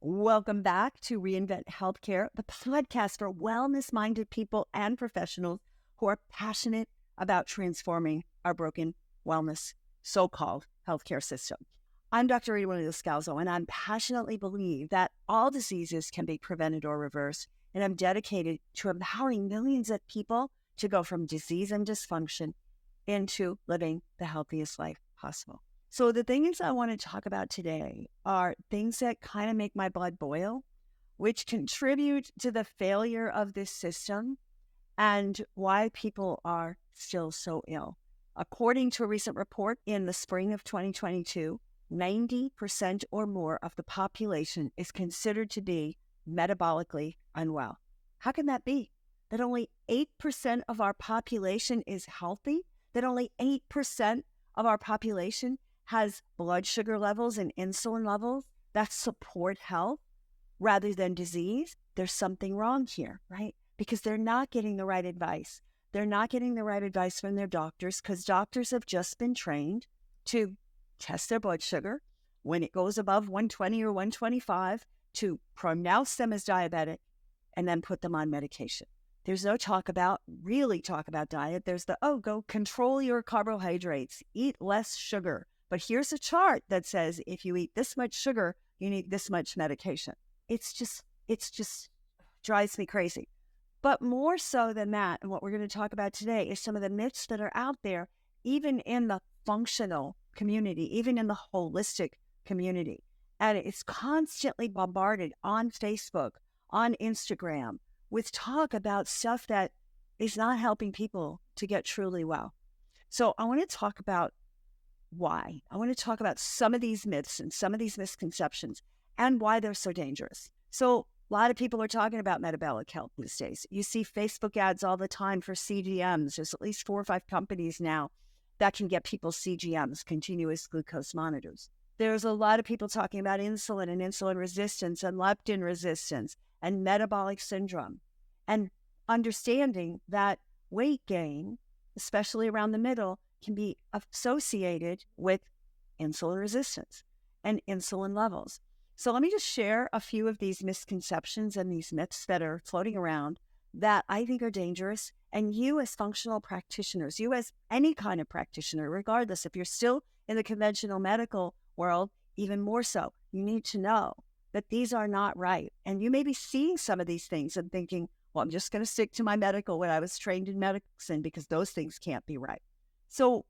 Welcome back to ReInvent Healthcare, the podcast for wellness-minded people and professionals who are passionate about transforming our broken wellness, so-called healthcare system. I'm Dr. Ritamarie, and I passionately believe that all diseases can be prevented or reversed, and I'm dedicated to empowering millions of people to go from disease and dysfunction into living the healthiest life possible. So the things I want to talk about today are things that kind of make my blood boil, which contribute to the failure of this system and why people are still so ill. According to a recent report in the spring of 2022, 90% or more of the population is considered to be metabolically unwell. How can that be? That only 8% of our population is healthy? That only 8% of our population has blood sugar levels and insulin levels that support health rather than disease? There's something wrong here, right? Because they're not getting the right advice. They're not getting the right advice from their doctors because doctors have just been trained to test their blood sugar when it goes above 120 or 125 to pronounce them as diabetic and then put them on medication. There's no really talk about diet. There's go control your carbohydrates, eat less sugar. But here's a chart that says if you eat this much sugar, you need this much medication. It's just drives me crazy. But more so than that, and what we're going to talk about today is some of the myths that are out there, even in the functional community, even in the holistic community. And it's constantly bombarded on Facebook, on Instagram, with talk about stuff that is not helping people to get truly well. So I want to talk about why. I want to talk about some of these myths and some of these misconceptions and why they're so dangerous. So a lot of people are talking about metabolic health these days. You see Facebook ads all the time for CGMs. There's at least 4 or 5 companies now that can get people CGMs, continuous glucose monitors. There's a lot of people talking about insulin and insulin resistance and leptin resistance and metabolic syndrome, and understanding that weight gain, especially around the middle, can be associated with insulin resistance and insulin levels. So let me just share a few of these misconceptions and these myths that are floating around that I think are dangerous. And you as functional practitioners, you as any kind of practitioner, regardless if you're still in the conventional medical world, even more so, you need to know that these are not right. And you may be seeing some of these things and thinking, well, I'm just going to stick to my medical when I was trained in medicine because those things can't be right. So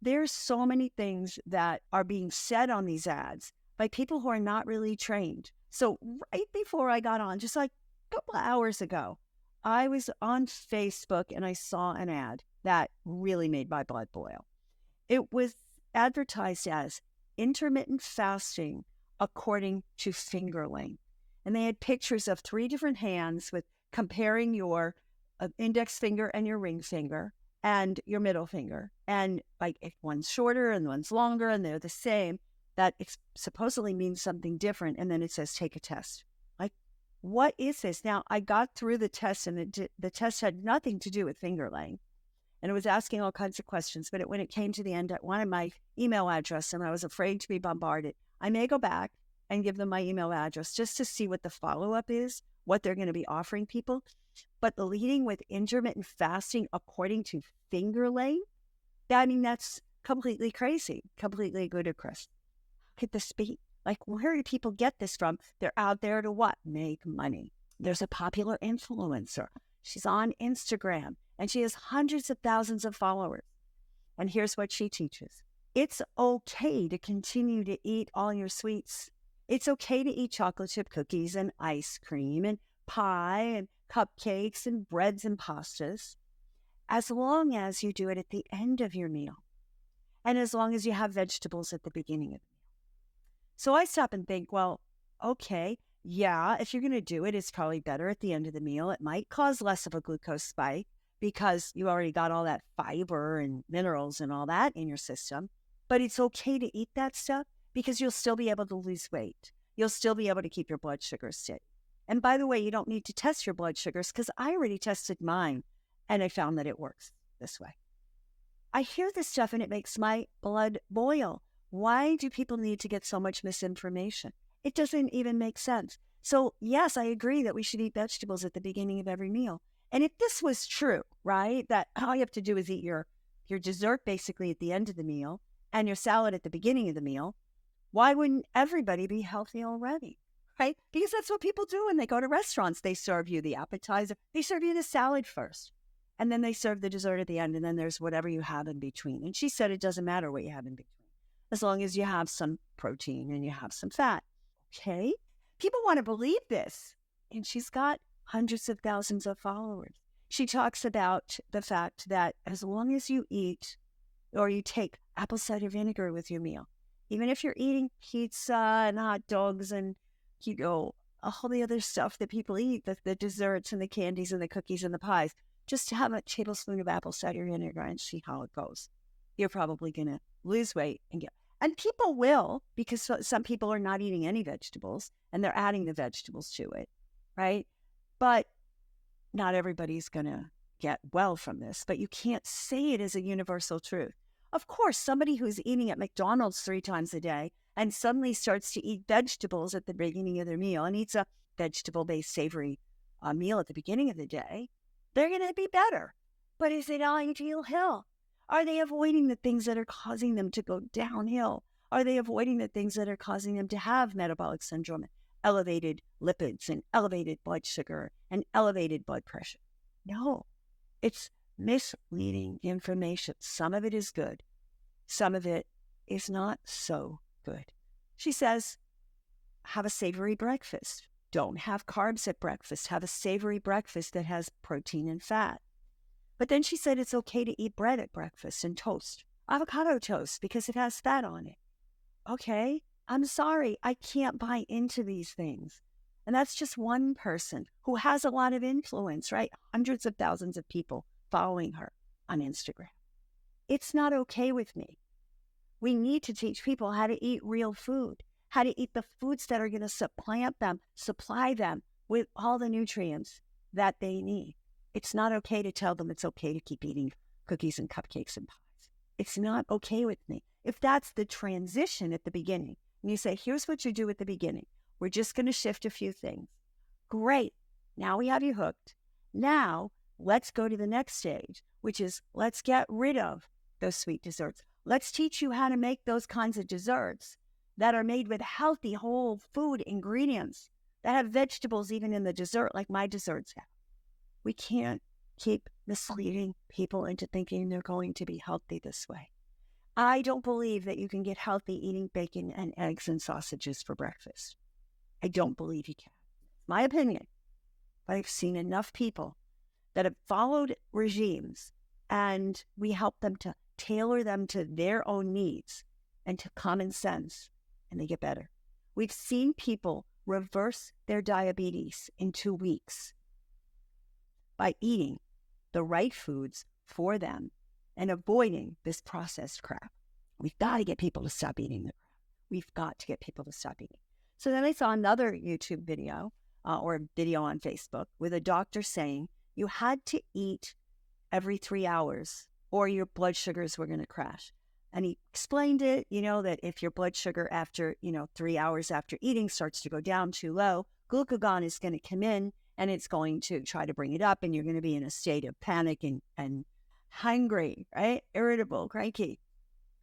there's so many things that are being said on these ads by people who are not really trained. So right before I got on, just like a couple of hours ago, I was on Facebook and I saw an ad that really made my blood boil. It was advertised as intermittent fasting according to finger length. And they had pictures of 3 different hands with comparing your index finger and your ring finger and your middle finger. And like if one's shorter and one's longer and they're the same, that it supposedly means something different. And then it says, take a test. Like, what is this? Now, I got through the test and the test had nothing to do with finger length. And it was asking all kinds of questions. But when it came to the end, I wanted my email address and I was afraid to be bombarded. I may go back and give them my email address just to see what the follow-up is, what they're going to be offering people. But the leading with intermittent fasting according to finger length, that's completely crazy, completely ludicrous. How could this be? Like, where do people get this from? They're out there to what? Make money. There's a popular influencer. She's on Instagram and she has hundreds of thousands of followers. And here's what she teaches. It's okay to continue to eat all your sweets. It's okay to eat chocolate chip cookies and ice cream and pie and cupcakes and breads and pastas, as long as you do it at the end of your meal and as long as you have vegetables at the beginning of the meal. So I stop and think, well, okay, yeah, if you're going to do it, it's probably better at the end of the meal. It might cause less of a glucose spike because you already got all that fiber and minerals and all that in your system. But it's okay to eat that stuff because you'll still be able to lose weight. You'll still be able to keep your blood sugar steady. And by the way, you don't need to test your blood sugars because I already tested mine and I found that it works this way. I hear this stuff and it makes my blood boil. Why do people need to get so much misinformation? It doesn't even make sense. So yes, I agree that we should eat vegetables at the beginning of every meal. And if this was true, right, that all you have to do is eat your dessert basically at the end of the meal and your salad at the beginning of the meal, why wouldn't everybody be healthy already, right? Because that's what people do when they go to restaurants. They serve you the appetizer. They serve you the salad first, and then they serve the dessert at the end, and then there's whatever you have in between. And she said it doesn't matter what you have in between, as long as you have some protein and you have some fat. Okay? People want to believe this, and she's got hundreds of thousands of followers. She talks about the fact that as long as you eat or you take apple cider vinegar with your meal, even if you're eating pizza and hot dogs and, all the other stuff that people eat, the desserts and the candies and the cookies and the pies, just to have a tablespoon of apple cider vinegar and see how it goes. You're probably going to lose weight and people will, because some people are not eating any vegetables and they're adding the vegetables to it, right? But not everybody's going to get well from this, but you can't say it as a universal truth. Of course, somebody who's eating at McDonald's 3 times a day and suddenly starts to eat vegetables at the beginning of their meal and eats a vegetable-based savory meal at the beginning of the day, they're going to be better. But is it ideal? Are they avoiding the things that are causing them to go downhill? Are they avoiding the things that are causing them to have metabolic syndrome, elevated lipids and elevated blood sugar and elevated blood pressure? No, it's misleading information. Some of it is good. Some of it is not so good. She says, have a savory breakfast. Don't have carbs at breakfast. Have a savory breakfast that has protein and fat. But then she said it's okay to eat bread at breakfast and toast, avocado toast, because it has fat on it. Okay, I'm sorry, I can't buy into these things. And that's just one person who has a lot of influence, right? Hundreds of thousands of people following her on Instagram. It's not okay with me. We need to teach people how to eat real food, how to eat the foods that are going to supply them with all the nutrients that they need. It's not okay to tell them it's okay to keep eating cookies and cupcakes and pies. It's not okay with me. If that's the transition at the beginning, and you say, here's what you do at the beginning. We're just going to shift a few things. Great. Now we have you hooked. Now let's go to the next stage, which is let's get rid of those sweet desserts. Let's teach you how to make those kinds of desserts that are made with healthy, whole food ingredients that have vegetables even in the dessert, like my desserts have. We can't keep misleading people into thinking they're going to be healthy this way. I don't believe that you can get healthy eating bacon and eggs and sausages for breakfast. I don't believe you can. My opinion. But I've seen enough people that have followed regimes and we help them to tailor them to their own needs and to common sense, and they get better. We've seen people reverse their diabetes in 2 weeks by eating the right foods for them and avoiding this processed crap. We've got to get people to stop eating the crap. We've got to get people to stop eating. So then I saw another YouTube video or a video on Facebook with a doctor saying you had to eat every 3 hours or your blood sugars were going to crash. And he explained it, that if your blood sugar after, 3 hours after eating starts to go down too low, glucagon is going to come in and it's going to try to bring it up, and you're going to be in a state of panic and hungry, right? Irritable, cranky.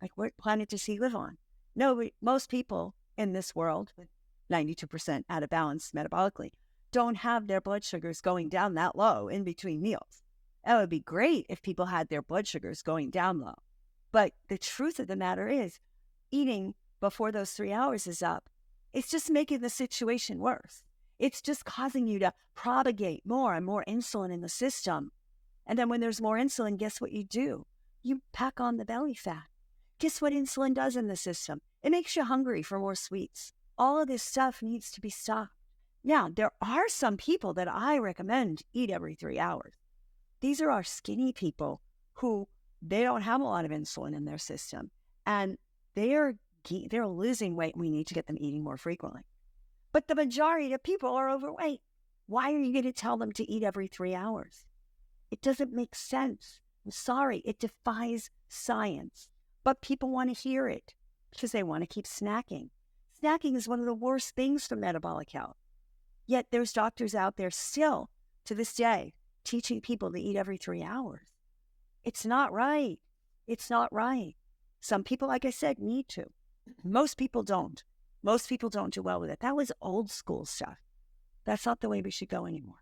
Like, what planet does he live on? No, most people in this world, with 92% out of balance metabolically, don't have their blood sugars going down that low in between meals. That would be great if people had their blood sugars going down low. But the truth of the matter is, eating before those 3 hours is up, it's just making the situation worse. It's just causing you to propagate more and more insulin in the system. And then when there's more insulin, guess what you do? You pack on the belly fat. Guess what insulin does in the system? It makes you hungry for more sweets. All of this stuff needs to be stopped. Now, there are some people that I recommend eat every 3 hours. These are our skinny people who they don't have a lot of insulin in their system, and they're losing weight. We need to get them eating more frequently. But the majority of people are overweight. Why are you going to tell them to eat every 3 hours? It doesn't make sense. I'm sorry. It defies science. But people want to hear it because they want to keep snacking. snacking is one of the worst things for metabolic health. Yet there's doctors out there still, to this day, teaching people to eat every 3 hours. It's not right. It's not right. Some people, like I said, need to. Most people don't. Most people don't do well with it. That was old school stuff. That's not the way we should go anymore.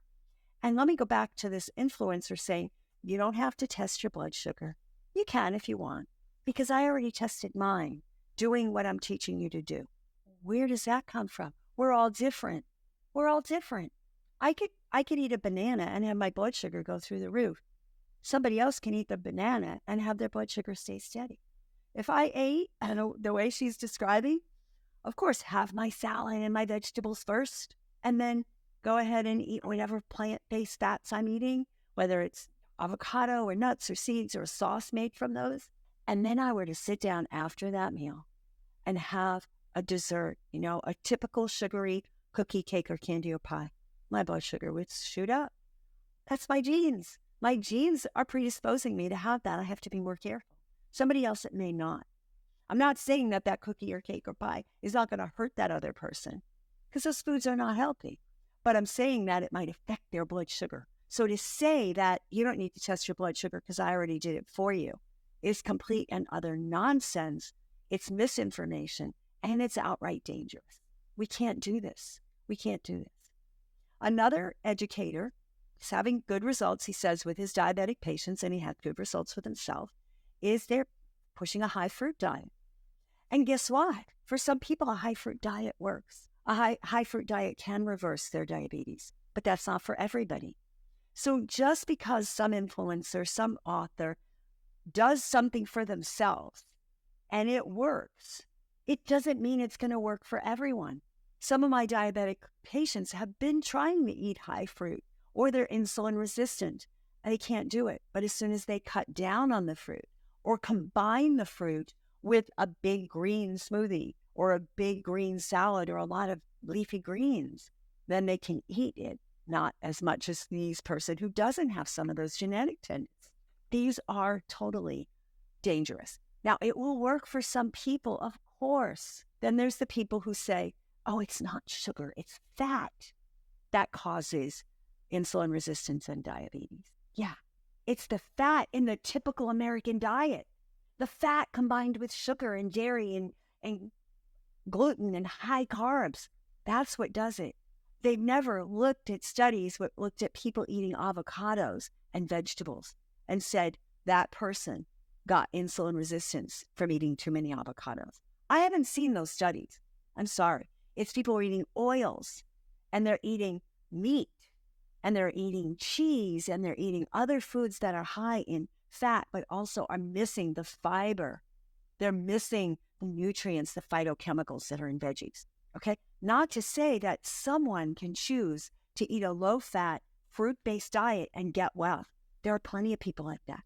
And let me go back to this influencer saying, you don't have to test your blood sugar. You can if you want, because I already tested mine, doing what I'm teaching you to do. Where does that come from? We're all different. We're all different. I could eat a banana and have my blood sugar go through the roof. Somebody else can eat the banana and have their blood sugar stay steady. If I ate the way she's describing, of course, have my salad and my vegetables first, and then go ahead and eat whatever plant-based fats I'm eating, whether it's avocado or nuts or seeds or a sauce made from those. And then I were to sit down after that meal and have a dessert, a typical sugary cookie, cake, or candy or pie. My blood sugar would shoot up. That's my genes. My genes are predisposing me to have that. I have to be more careful. Somebody else, it may not. I'm not saying that cookie or cake or pie is not going to hurt that other person, because those foods are not healthy. But I'm saying that it might affect their blood sugar. So to say that you don't need to test your blood sugar because I already did it for you is complete and utter nonsense. It's misinformation, and it's outright dangerous. We can't do this. We can't do this. Another educator is having good results, he says, with his diabetic patients, and he had good results with himself, is they're pushing a high-fruit diet. And guess what? For some people, a high-fruit diet works. A high-fruit diet can reverse their diabetes, but that's not for everybody. So just because some influencer, some author does something for themselves and it works, it doesn't mean it's going to work for everyone. Some of my diabetic patients have been trying to eat high fruit, or they're insulin resistant and they can't do it. But as soon as they cut down on the fruit or combine the fruit with a big green smoothie or a big green salad or a lot of leafy greens, then they can eat it, not as much as this person who doesn't have some of those genetic tendencies. These are totally dangerous. Now, it will work for some people, of course. Then there's the people who say, oh, it's not sugar, it's fat that causes insulin resistance and diabetes. Yeah, it's the fat in the typical American diet. The fat combined with sugar and dairy and gluten and high carbs. That's what does it. They've never looked at studies, but looked at people eating avocados and vegetables and said that person got insulin resistance from eating too many avocados. I haven't seen those studies. I'm sorry. It's people who are eating oils and they're eating meat and they're eating cheese and they're eating other foods that are high in fat, but also are missing the fiber. They're missing the nutrients, the phytochemicals that are in veggies. Okay? Not to say that someone can choose to eat a low-fat, fruit-based diet and get well. There are plenty of people like that.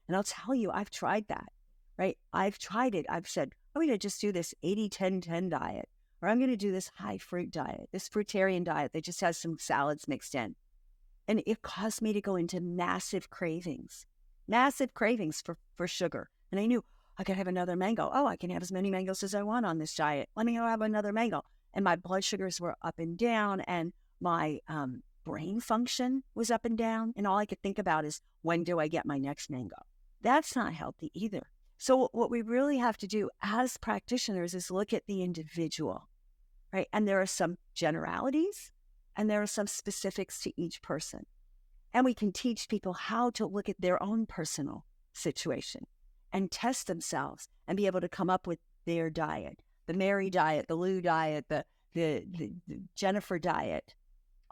And I'll tell you, I've tried that, right? I've tried it. I've said, I'm going to just do this 80-10-10 diet, or I'm going to do this high-fruit diet, this fruitarian diet that just has some salads mixed in. And it caused me to go into massive cravings for sugar. And I knew I could have another mango. Oh, I can have as many mangoes as I want on this diet. Let me go have another mango. And my blood sugars were up and down, and my brain function was up and down. And all I could think about is, when do I get my next mango? That's not healthy either. So what we really have to do as practitioners is look at the individual, right? And there are some generalities and there are some specifics to each person. And we can teach people how to look at their own personal situation and test themselves and be able to come up with their diet, the Mary diet, the Lou diet, the Jennifer diet,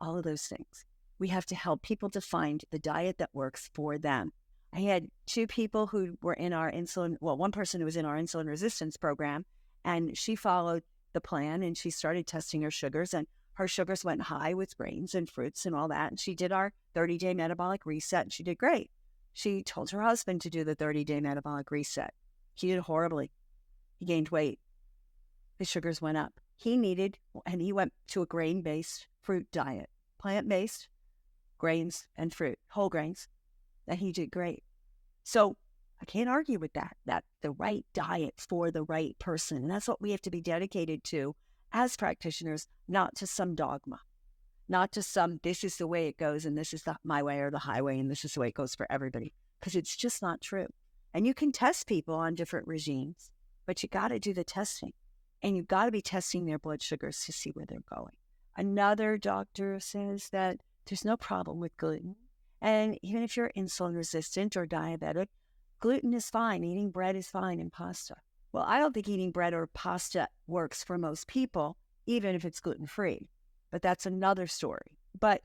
all of those things. We have to help people to find the diet that works for them. I had two people who were in our one person who was in our insulin resistance program, and she followed the plan and she started testing her sugars, and her sugars went high with grains and fruits and all that. And she did our 30-day metabolic reset and she did great. She told her husband to do the 30-day metabolic reset. He did horribly. He gained weight. His sugars went up. He went to a grain-based fruit diet, plant-based, grains and fruit, whole grains, and he did great. So I can't argue with that the right diet for the right person. And that's what we have to be dedicated to as practitioners, not to some dogma, not to some, this is the way it goes and this is my way or the highway and this is the way it goes for everybody, because it's just not true. And you can test people on different regimes, but you got to do the testing, and you've got to be testing their blood sugars to see where they're going. Another doctor says that there's no problem with gluten. And even if you're insulin resistant or diabetic, gluten is fine. Eating bread is fine and pasta. Well, I don't think eating bread or pasta works for most people, even if it's gluten-free. But that's another story. But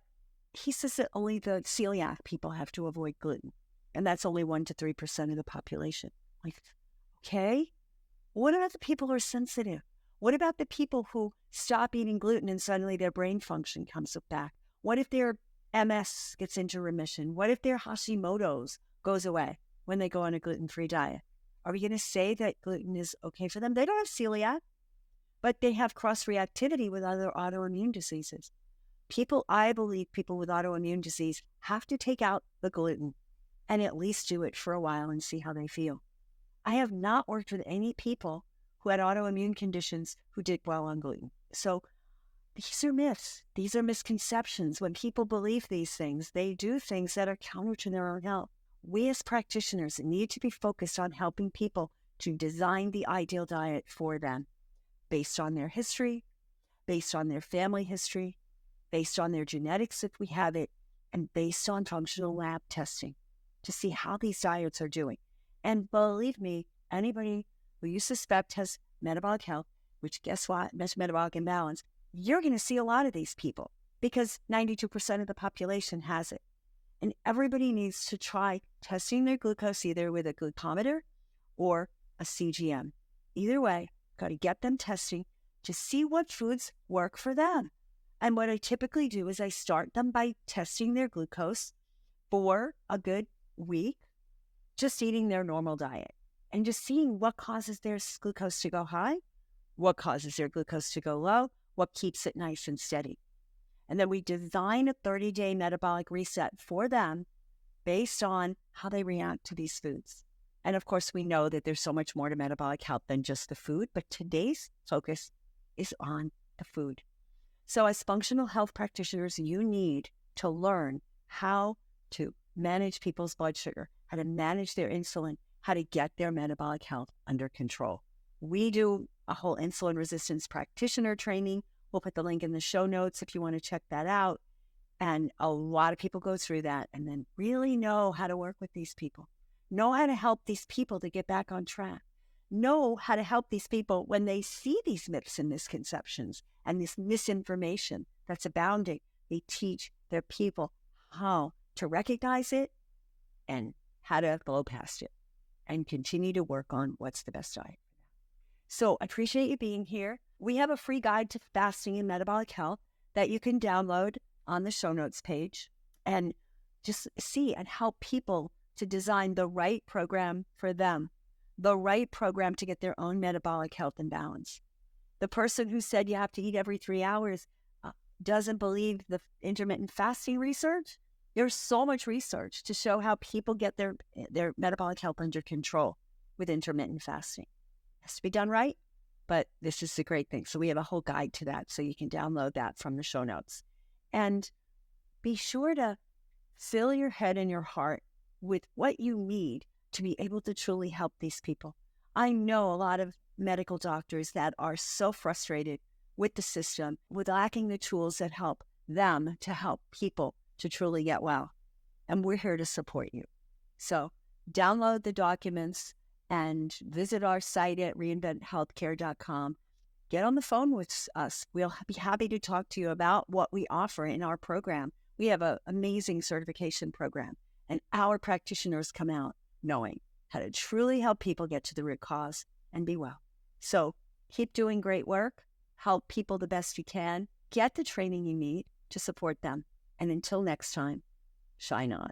he says that only the celiac people have to avoid gluten. And that's only 1% to 3% of the population. Like, okay, what about the people who are sensitive? What about the people who stop eating gluten and suddenly their brain function comes back? What if their MS gets into remission? What if their Hashimoto's goes away when they go on a gluten-free diet? Are we going to say that gluten is okay for them? They don't have celiac, but they have cross-reactivity with other autoimmune diseases. I believe people with autoimmune disease have to take out the gluten and at least do it for a while and see how they feel. I have not worked with any people who had autoimmune conditions who did well on gluten. So these are myths. These are misconceptions. When people believe these things, they do things that are counter to their own health. We as practitioners need to be focused on helping people to design the ideal diet for them based on their history, based on their family history, based on their genetics if we have it, and based on functional lab testing to see how these diets are doing. And believe me, anybody who you suspect has metabolic health, which guess what, metabolic imbalance, you're going to see a lot of these people because 92% of the population has it. And everybody needs to try testing their glucose either with a glucometer or a CGM. Either way, got to get them testing to see what foods work for them. And what I typically do is I start them by testing their glucose for a good week, just eating their normal diet and just seeing what causes their glucose to go high, what causes their glucose to go low, what keeps it nice and steady. And then we design a 30-day metabolic reset for them based on how they react to these foods. And of course, we know that there's so much more to metabolic health than just the food, but today's focus is on the food. So as functional health practitioners, you need to learn how to manage people's blood sugar, how to manage their insulin, how to get their metabolic health under control. We do a whole insulin resistance practitioner training. We'll put the link in the show notes if you want to check that out. And a lot of people go through that and then really know how to work with these people, know how to help these people to get back on track, know how to help these people when they see these myths and misconceptions and this misinformation that's abounding. They teach their people how to recognize it and how to blow past it and continue to work on what's the best diet. So I appreciate you being here. We have a free guide to fasting and metabolic health that you can download on the show notes page and just see and help people to design the right program for them, the right program to get their own metabolic health and balance. The person who said you have to eat every 3 hours doesn't believe the intermittent fasting research. There's so much research to show how people get their metabolic health under control with intermittent fasting. It has to be done right, but this is the great thing. So we have a whole guide to that, so you can download that from the show notes. And be sure to fill your head and your heart with what you need to be able to truly help these people. I know a lot of medical doctors that are so frustrated with the system, with lacking the tools that help them to help people to truly get well. And we're here to support you. So download the documents and visit our site at reinventhealthcare.com. Get on the phone with us. We'll be happy to talk to you about what we offer in our program. We have an amazing certification program, and our practitioners come out knowing how to truly help people get to the root cause and be well. So keep doing great work. Help people the best you can. Get the training you need to support them. And until next time, shine on.